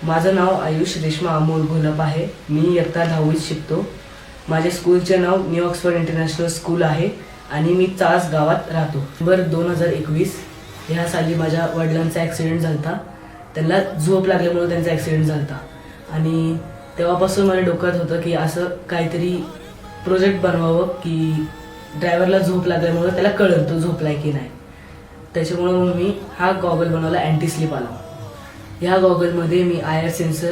माझं नाव आयुष रेश्मा अमोल घोलप आहे. मी इयत्ता 10वीत शिकतो. माझ्या स्कूलचे नाव न्यू ऑक्सफर्ड इंटरनॅशनल स्कूल आहे आणि मी चास गावात राहतो. नोव्हेंबर 2021 ह्या साली माझ्या वडिलांचा ॲक्सिडेंट झाला होता. त्यांना झोप लागल्यामुळे त्यांचा ॲक्सिडेंट झाला होता आणि तेव्हापासून मला डोक्यात होतं की असं काहीतरी प्रोजेक्ट बनवावं की ड्रायव्हरला झोप लागल्यामुळे त्याला कळलं तो झोपलाय की नाही. त्याच्यामुळे मग मी हा गॉगल बनवला, अँटी स्लीप आला. ह्या गॉगलमध्ये मी IR sensor,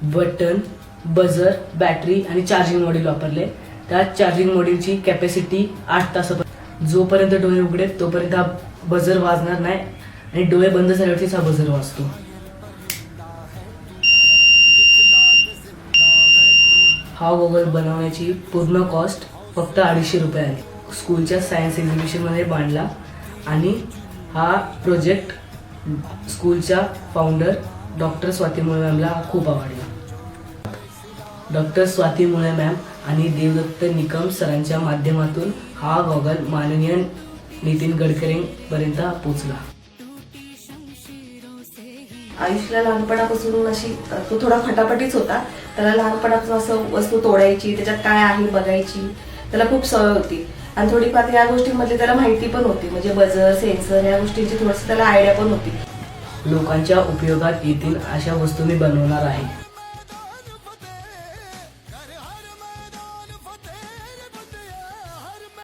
button, buzzer, battery आणि चार्जिंग मॉड्यूल वापरले. त्या चार्जिंग मॉड्यूलची कॅपॅसिटी 8 तासापर्यंत. जोपर्यंत डोळे उघडेत तोपर्यंत हा बझर वाजणार नाही आणि डोळे बंद झाल्यावरतीच हा बझर वाजतो. हा गॉगल बनवण्याची पूर्ण कॉस्ट फक्त 250 रुपये आली. स्कूलच्या सायन्स एक्झिबिशनमध्ये मांडला आणि हा प्रोजेक्ट स्कूलच्या फाउंडर डॉक्टर स्वाती मुळे मॅमला खूप आवडला. डॉक्टर स्वाती मुळे मॅम आणि देवदत्त निकम सरांच्या माध्यमातून हा गॉगल माननीय नितीन गडकरींपर्यंत पोचला. आयुषला लहानपणापासून अशी तो थोडा फटाफटीच होता. त्याला लहानपणापासून असं वस्तू तोडायची, त्याच्यात काय आहे बघायची त्याला खूप सवय होती आणि थोडीफार या गोष्टींमध्ये त्याला माहिती पण होती. म्हणजे बझर, सेन्सर या गोष्टींची थोडीशी त्याला आयडिया पण होती. लोकांच्या उपयोगात येतील अशा वस्तू मी बनवणार आहे.